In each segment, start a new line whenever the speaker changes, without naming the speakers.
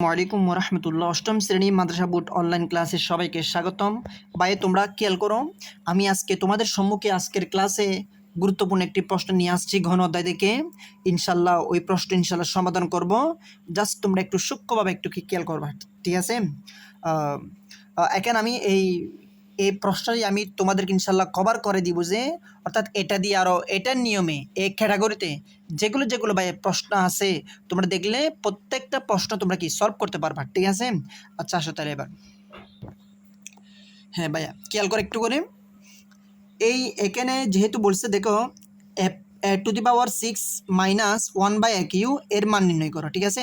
ওয়ালাইকুম রহমতুল্লাহ। অষ্টম শ্রেণী মাদ্রাসা বোর্ড অনলাইন ক্লাসে সবাইকে স্বাগতম। ভাই তোমরা খেয়াল করো, আমি আজকে তোমাদের সম্মুখে আজকের ক্লাসে গুরুত্বপূর্ণ একটি প্রশ্ন নিয়ে আসছি ঘন অধ্যায় থেকে। ইনশাল্লাহ ওই প্রশ্ন ইনশাল্লাহ সমাধান করব। জাস্ট তোমরা একটু সূক্ষ্মভাবে একটু খেয়াল করবা, ঠিক আছে? এখন আমি এই প্রশ্নটি আমি তোমাদেরকে ইনশাল্লাহ কভার করে দিব, যে অর্থাৎ এটা দিয়ে আরও এটার নিয়মে এই ক্যাটাগরিতে যেগুলো ভাই প্রশ্ন আছে তোমরা দেখলে প্রত্যেকটা প্রশ্ন তোমরা কি সলভ করতে পারবা, ঠিক আছে? আচ্ছা আসো তাহলে এবার। হ্যাঁ ভাইয়া খেয়াল করে একটু করে, এখানে যেহেতু বলছে দেখো টু দি পাওয়ার 6 মাইনাস 1/কিউ এর মান নির্ণয় করো, ঠিক আছে?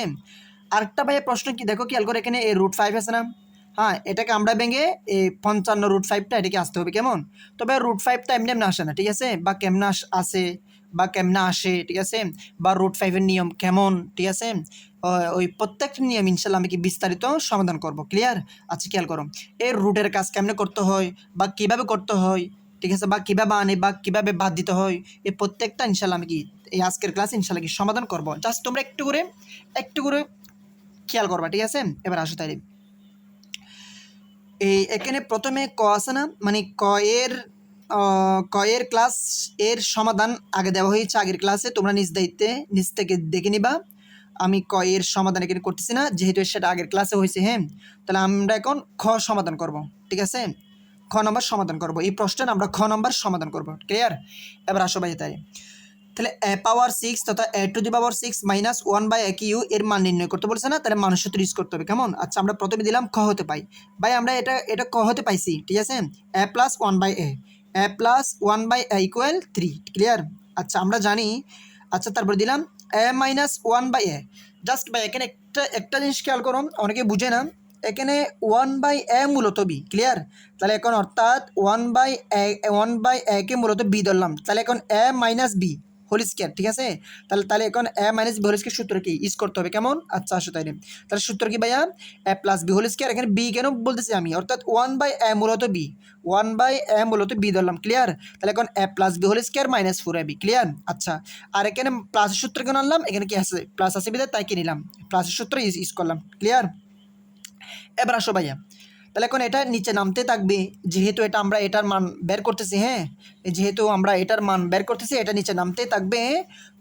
আরেকটা ভাইয়া প্রশ্ন কি দেখো খেয়াল করে, এখানে √5 আছে না? হ্যাঁ, এটাকে আমরা ভেঙে এই 55 √5টা এটাকে আসতে হবে কেমন? তবে √5টা এমনি এমনি আসে না, ঠিক আছে? বা কেমনে আসে বা কেমনে আসে, ঠিক আছে? বা √5-এর নিয়ম কেমন, ঠিক আছে? ওই প্রত্যেকটা নিয়ম ইনশাল্লাহ আমি কি বিস্তারিত সমাধান করব, ক্লিয়ার? আচ্ছা খেয়াল করো, এর রুটের কাজ কেমনে করতে হয় বা কিভাবে করতে হয়, ঠিক আছে? বা কীভাবে আনে বা কীভাবে বাদ দিতে হয়, এই প্রত্যেকটা ইনশাল্লাহ আমি কি এই আজকের ক্লাস ইনশাল্লাহ কি সমাধান করব। জাস্ট তোমরা একটু করে খেয়াল করবা, ঠিক আছে? এবার আসো তাই, এখানে প্রথমে ক আছে না, মানে ক এর ক্লাস এর সমাধান আগে দেওয়া হয়েছে আগের ক্লাসে, তোমরা নিজ থেকে দেখে নিবা। আমি ক এর সমাধান এখানে করতেছি না, যেহেতু সেটা আগের ক্লাসে হয়েছে। হ্যাঁ, তাহলে আমরা এখন খ সমাধান করব, ঠিক আছে? খ নম্বর সমাধান করব, এই প্রশ্নের আমরা খ নম্বর সমাধান করব, ক্লিয়ার? এবার আসো ভাই তাহলে পাওয়ার 6 তথা টু দি পাওয়ার 6 মাইনাস 1/কিউ এর মান নির্ণয় করতে বলছে না? তাহলে মানুষ সূত্র ইউজ করতে হবে কেমন? আচ্ছা আমরা প্রথমে দিলাম খ হতে পাই, ভাই আমরা এটা ক হতে পাইছি, ঠিক আছে? a+1/a equal 3, clear? আচ্ছা আমরা জানি। আচ্ছা তারপর দিলাম a-1/a। জাস্ট ভাই এখানে একটা জিনিস খেয়াল করুন, অনেকে বুঝে না, এখানে 1/a মূলত বি, ক্লিয়ার? তাহলে এখন অর্থাৎ 1/a কে মূলত বি ধরলাম, তাহলে এখন a minus B whole square, ঠিক আছে? তাহলে এখন a minus B whole square সূত্র কি ইউজ করতে হবে কেমন? আচ্ছা আসো তাহলে সূত্র কি ভাইয়া? a plus B whole square. এখানে বি কেন বলতেছি আমি, অর্থাৎ 1/a মূলত বি, 1/a মূলত বি ধরলাম, ক্লিয়ার? তাহলে এখন a plus B whole square minus 4ab, clear? আচ্ছা, আর এখানে প্লাসের সূত্র কেন আনলাম? এখানে কি আছে? প্লাস আছে বিধায় তাই কি নিলাম, প্লাসের সূত্র ইউজ করলাম, ক্লিয়ার? এবার আসো ভাইয়া, তাহলে এখন এটা নিচে নামতে থাকবে, যেহেতু এটা আমরা এটার মান বের করতেছি। হ্যাঁ, যেহেতু আমরা এটার মান বের করতেছি, এটা নিচে নামতে থাকবে।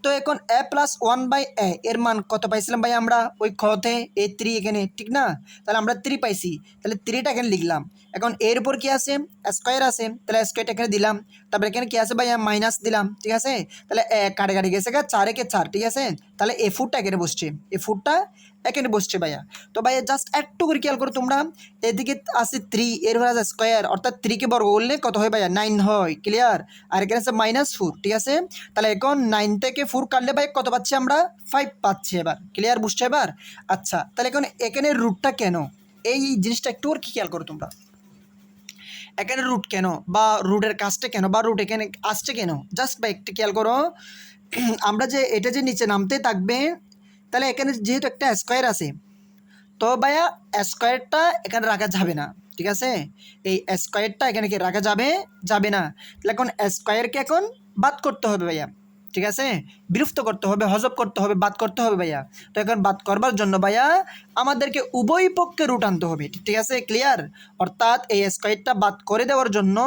তো এখন a+1/a এর মান কত পাইছিলাম ভাই আমরা ওই খতে? 3 এখানে, ঠিক না? তাহলে আমরা 3 পাইছি, তাহলে 3টা এখানে লিখলাম। এখন এর উপর কি আছে? স্কোয়ার আছে, তাহলে স্কোয়ারটা এখানে দিলাম। তারপরে এখানে কি আছে ভাইয়া? মাইনাস দিলাম, ঠিক আছে? তাহলে কাটে গেছে 4 একে 4, ঠিক আছে? তাহলে এ ফুটটা এখানে বসছে, এ ফুটটা এখানে বসছে ভাইয়া। তো ভাইয়া জাস্ট একটু করে খেয়াল করো তোমরা, এদিকে আছে 3, এর উপর আছে স্কোয়ার, অর্থাৎ 3কে বর্গ করলে কত হয় ভাইয়া? 9 হয়, ক্লিয়ার? আর এখানে আছে -4, ঠিক আছে? তাহলে এখন 9 থেকে 4 কাটলে ভাই কত পাচ্ছি আমরা? 5 পাচ্ছি। এবার ক্লিয়ার, বুঝছো এবার? আচ্ছা তাহলে এখন এখানে রুটটা কেন, এই জিনিসটা একটু কি খেয়াল করো তোমরা, এখানে রুট কেন বা রুটের কাজটা কেন বা রুট এখানে আসছে কেন? জাস্ট ভাই একটু খেয়াল করো, আমরা যে এটা যে নিচে নামতে থাকবে, তাহলে এখানে যেহেতু একটা স্কোয়ার আছে, তো ভাইয়া স্কোয়ারটা এখানে রাখা যাবে না, ঠিক আছে? এই স্কোয়ারটা এখানে কি রাখা যাবে না। তাহলে এখন স্কোয়ারকে এখন বাদ করতে হবে ভাইয়া, ঠিক আছে? বিলুপ্ত করতে হবে, হজব করতে হবে, বাদ করতে হবে ভাইয়া। তো এখন বাদ করবার জন্য ভাইয়া আমাদেরকে উভয় পক্ষে রুট আনতে হবে, ঠিক আছে? ক্লিয়ার? অর্থাৎ এই স্কোয়ারটা বাদ করে দেওয়ার জন্য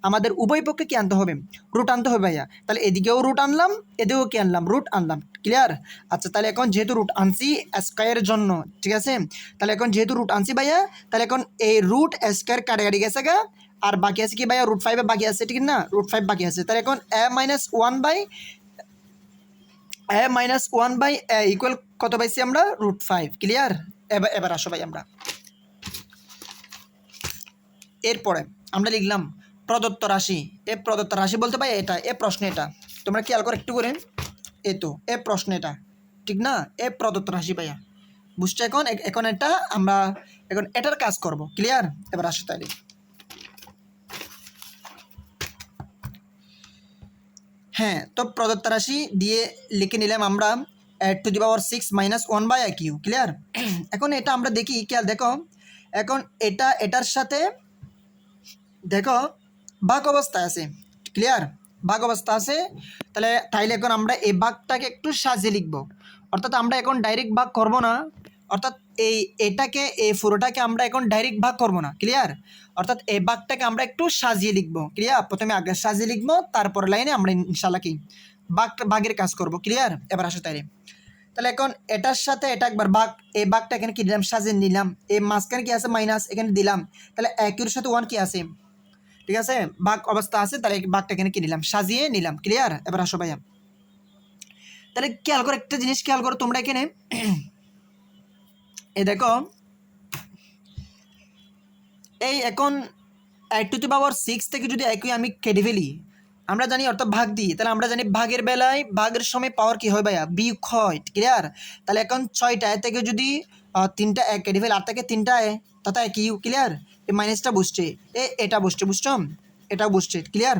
আমাদের উভয় পক্ষে কি আনতে হবে? রুট আনতে হবে ভাইয়া। তাহলে এদিকেও রুট আনলাম, এদিকেও কি আনলাম? রুট আনলাম, ক্লিয়ার? আচ্ছা তাহলে এখন যেহেতু রুট আনছি স্কোয়ারের জন্য, ঠিক আছে? তাহলে এখন যেহেতু রুট আনছি ভাইয়া, তাহলে এখন এই রুট স্কোয়ার কাটাকাটি গেছে গা, আর বাকি আছে কি ভাইয়া? √5 বাকি আছে, ঠিক না? √5 বাকি আছে। তাহলে এখন a-1/a ইকুয়াল কত পাইছি আমরা? √5, ক্লিয়ার? এবার আসো ভাই আমরা এরপরে আমরা লিখলাম প্রদত্ত রাশি। প্রদত্ত রাশি বলতে ভাই এটা প্রশ্ন, এটা তোমরা খেয়াল করো একটু করে, তো প্রশ্ন এটা, ঠিক না? প্রদত্ত রাশি ভাইয়া, বুঝছো? এখন এটা আমরা এখন এটার কাজ করব, ক্লিয়ার? এবার আসো তাহলে, হ্যাঁ তো প্রদত্ত রাশি দিয়ে লিখে নিলাম আমরা টু দি পাওয়ার 6 মাইনাস 1/কিউ, ক্লিয়ার? এখন এটা আমরা দেখি, খেয়াল দেখো, এখন এটার সাথে দেখো ভাগ অবস্থায় আছে, ক্লিয়ার? ভাগ অবস্থা আছে। তাইলে এখন আমরা এই ভাগটাকে একটু সাজিয়ে লিখব, অর্থাৎ আমরা এখন ডাইরেক্ট ভাগ করব না, অর্থাৎ এটাকে এই পুরোটাকে আমরা এখন ডাইরেক্ট ভাগ করবো না, ক্লিয়ার? অর্থাৎ এই ভাগটাকে আমরা একটু সাজিয়ে লিখবো, ক্লিয়ার? প্রথমে আগে সাজিয়ে লিখবো, তারপর লাইনে আমরা ইনশাল্লাহ কি ভাগের কাজ করব, ক্লিয়ার? এবার আসো তাহলে এখন এটার সাথে এটা একবার ভাগ, এই ভাগটা এখানে কি দিলাম, সাজিয়ে নিলাম। এই মাঝখানে কি আছে, মাইনাস, এখানে দিলাম। তাহলে একের সাথে 1 কি আছে, ঠিক আছে, ভাগ অবস্থা আছে। তাহলে এই ভাগটা এখানে কি নিলাম, সাজিয়ে নিলাম, ক্লিয়ার? এবার আসো ভাইয়া, তাহলে খেয়াল করো একটা জিনিস, খেয়াল করো তোমরা এখানে এই দেখো, এই এখন 8⁶ থেকে যদি একই আমি কেটে ফেলি, আমরা জানি অর্থাৎ ভাগ দিই, তাহলে আমরা জানি ভাগের বেলায় ভাগের সময় পাওয়ার কি হয় ভাইয়া, বিয়োগ হয়, ক্লিয়ার? তাহলে এখন 6টা থেকে যদি 3টা এক কেটে ফেলি, 8 থেকে 3টা তথা এক ইউ, ক্লিয়ার? এই মাইনাসটা বসছে, এটা বসছে, বুঝছো? এটাও বসছে, ক্লিয়ার?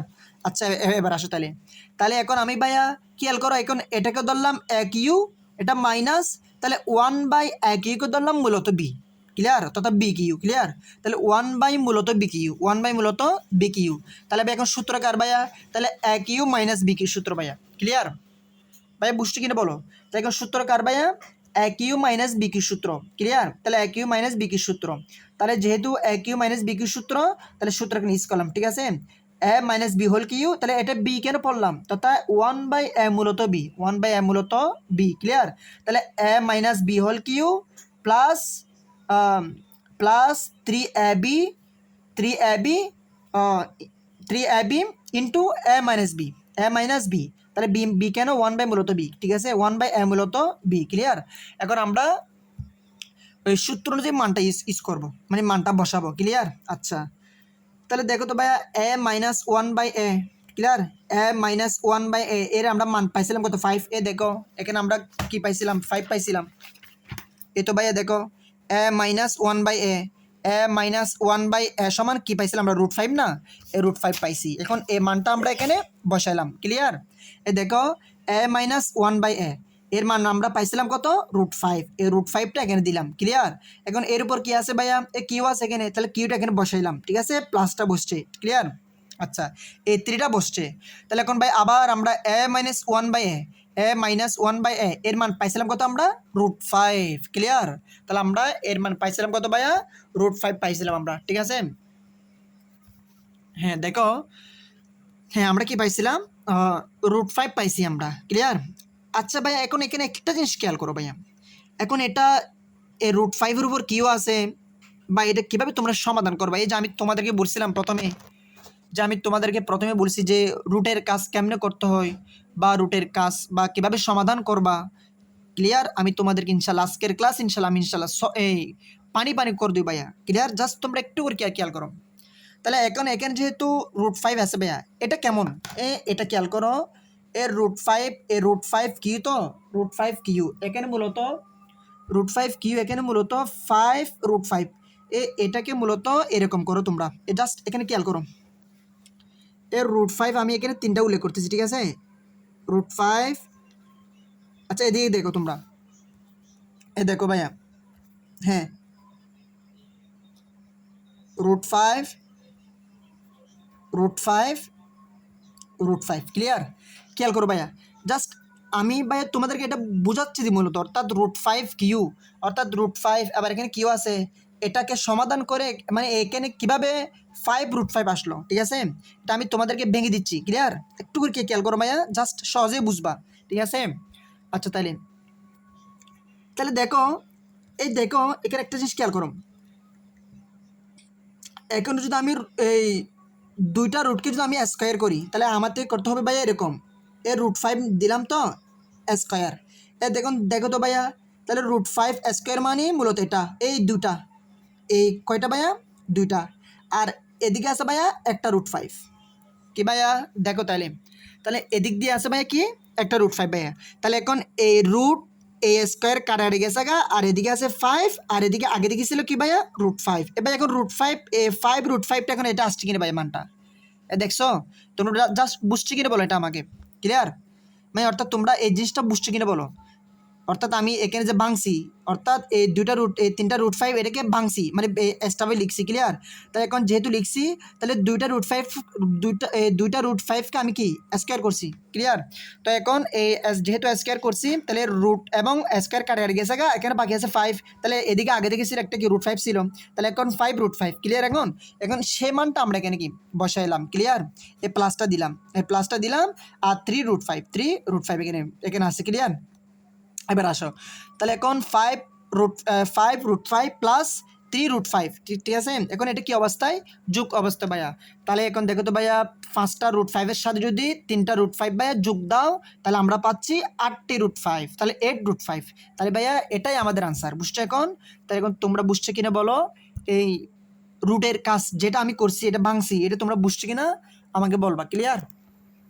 আচ্ছা এবার আসো তাহলে, তাহলে এখন আমি ভাইয়া খেয়াল করো, এখন এটাকে ধরলাম এক ইউ, এটা মাইনাস, তাহলে 1/1 ইউকে ধরলাম মূলত বি, ক্লিয়ার? তথা বি কিউ, ক্লিয়ার? তাহলে 1 বাই মূলত বি কিউ, 1 বাই মূলত বি কিউ। তাহলে ভাই এখন সূত্র কার ভাইয়া, তাহলে এক ইউ মাইনাস বি কিউ সূত্র ভাইয়া, ক্লিয়ার? ভাইয়া বুঝছি কিনা বলো? তাহলে এখন সূত্র কার ভাইয়া, এক ইউ মাইনাস বি কিউ সূত্র, ক্লিয়ার? তাহলে এক ইউ মাইনাস বি কিউ সূত্র, তাহলে যেহেতু এক ইউ মাইনাস বি কিউ সূত্র, তাহলে সূত্রকে ইউজ করলাম, ঠিক আছে? এ মাইনাস বি হোল কিউ, তাহলে এটা বি কেন পড়লাম, তথা 1/a মূলত বি, 1/a মূলত বি, ক্লিয়ার? তাহলে A minus B whole Q plus plus 3ab 3ab 3ab into A minus B, A minus B. তাহলে বি বি কেন, 1/, মূলত বি, ঠিক আছে? 1/a মূলত বি, ক্লিয়ার? এখন আমরা ওই সূত্র অনুযায়ী মানটা ইউজ করবো, মানে মানটা বসাবো, ক্লিয়ার? আচ্ছা তাহলে দেখো তো ভাইয়া, এ মাইনাস 1/a, ক্লিয়ার? এ মাইনাস 1/a এর আমরা মান পাইছিলাম কত, 5। দেখো এখানে আমরা কি পাইছিলাম, 5 পাইছিলাম। তো ভাইয়া দেখো, এ মাইনাস 1/a, এ মাইনাস 1/a সমান কি পাইছিলাম আমরা, √5 না? √5 পাইছি। এখন এ মানটা আমরা এখানে বসাইলাম, ক্লিয়ার? দেখো এ মাইনাস 1/a এর মান আমরা পাইছিলাম কত, √5, এই √5টা এখানে দিলাম, ক্লিয়ার? এখন এর উপর কি আছে ভাইয়া, এ কিউ আছে এখানে, তাহলে কিউটা এখানে বসাইলাম, ঠিক আছে? প্লাসটা বসছে, ক্লিয়ার? আচ্ছা এই 3টা বসছে। তাহলে এখন ভাই আবার আমরা এ মাইনাস 1/a, এ মাইনাস 1/a এর মান পাইছিলাম কত আমরা, √5, ক্লিয়ার? তাহলে আমরা এর মান পাইছিলাম কত ভাইয়া, √5 পাইছিলাম আমরা, ঠিক আছে? হ্যাঁ দেখো, হ্যাঁ আমরা কি পাইছিলাম, √5 পাইছি আমরা, ক্লিয়ার? আচ্ছা ভাইয়া এখন এখানে একটা জিনিস খেয়াল করো ভাইয়া, এখন এটা এই √5-এর উপর কিউ আছে, বা এটা কীভাবে তোমরা সমাধান করবা? এই যে আমি তোমাদেরকে বলছিলাম প্রথমে বলছি যে রুটের কাজ কেমনে করতে হয়, বা রুটের কাজ বা কীভাবে সমাধান করবা, ক্লিয়ার? আমি তোমাদেরকে ইনশাল্লাহ আজকের ক্লাস ইনশাল্লাহ আমি ইনশাল্লাহ এই পানি করে দিই ভাইয়া, ক্লিয়ার? জাস্ট তোমরা একটু করে খেয়াল করো। তাহলে এখন এখানে যেহেতু √5 আছে ভাইয়া, এটা কেমন, এটা খেয়াল করো, এর √5 কিউ, তো √5 কিউ এখানে মূলত √5 কিউ এখানে মূলত 5 √5, এটাকে মূলত এরকম করো তোমরা, জাস্ট এখানে খেয়াল করো, এর √5 আমি এখানে 3টা উল্লেখ করতেছি, ঠিক আছে? √5, আচ্ছা এদিকে দেখো তোমরা, দেখো ভাইয়া, হ্যাঁ √5 √5 ক্লিয়ার? খেয়াল করো ভাইয়া, জাস্ট আমি ভাইয়া তোমাদেরকে এটা বোঝাচ্ছি দি মূলত, অর্থাৎ √5 কিউ, অর্থাৎ √5 আবার এখানে কিউ আছে, এটাকে সমাধান করে মানে এখানে কিভাবে 5 √5 আসলো, ঠিক আছে? এটা আমি তোমাদেরকে ভেঙে দিচ্ছি, ক্লিয়ার? একটু করে খেয়াল করো ভাইয়া, জাস্ট সহজেই বুঝবা, ঠিক আছে? আচ্ছা তাহলে দেখো, দেখো এখানে একটা জিনিস খেয়াল করো, এখন যদি আমি এই 2টা রুটকে যদি আমি স্কোয়ার করি, তাহলে আমাদের করতে হবে ভাইয়া এরকম, এর √5 দিলাম তো স্কোয়ার, দেখো তো ভাইয়া, তাহলে √5 স্কোয়ার মানে মূলত এটা, এই 2টা, এই কয়টা ভাইয়া, 2টা, আর এদিকে আছে ভাইয়া একটা √5, কি ভাইয়া? দেখো তাহলে এদিক দিয়ে আছে ভাইয়া কি, একটা √5 ভাইয়া। তাহলে এখন এই স্কোয়ার কাটাকাটি গেছে গা, আর এদিকে আছে 5, আর এদিকে আগে দিকে ছিল কি ভাইয়া, √5। এবার এখন √5টা এখন এটা আসছে কিনা ভাইয়া মানটা, দেখছো? তোমরা জাস্ট বুঝছি কিনা বলো এটা আমাকে, ক্লিয়ার? মানে অর্থাৎ তোমরা এই জিনিসটা বুঝছো কিনা বলো, অর্থাৎ আমি এখানে যে ভাঙছি, অর্থাৎ এই দুইটা রুট, এই তিনটা রুট 5 এটাকে ভাঙছি, মানে এক্সট্রাভাবে লিখছি। ক্লিয়ার? তাই এখন যেহেতু লিখছি, তাহলে দুইটা রুট 5কে আমি কি স্কোয়ার করছি। ক্লিয়ার? তো এখন এই যেহেতু স্কোয়ার করছি, তাহলে রুট এবং স্কোয়ার কাটে গেছে গা, এখানে বাকি আছে 5। তাহলে এদিকে আগে থেকে ছিল একটা কি রুট 5 ছিল, তাহলে এখন 5 √5। ক্লিয়ার? এখন এখন সে মানটা আমরা এখানে কি বসাইলাম। ক্লিয়ার? এই প্লাসটা দিলাম, আর 3 √5 এখানে এখানে আছে। ক্লিয়ার? এবার আসো, তাহলে এখন 5 √5 প্লাস 3 √5, ঠিক আছে। এখন এটা কি অবস্থায়? যোগ অবস্থা ভাইয়া। তাহলে এখন দেখো তো ভাইয়া, 5টা √5-এর সাথে যদি 3টা √5 ভাইয়া যোগ দাও, তাহলে আমরা পাচ্ছি 8টি √5, তাহলে 8 √5। তাহলে ভাইয়া এটাই আমাদের আনসার। বুঝছো এখন? তাহলে এখন তোমরা বুঝছো কিনা বলো? এই রুটের কাজ যেটা আমি করছি, এটা ভাঙছি, এটা তোমরা বুঝছো কিনা আমাকে বলবা। ক্লিয়ার?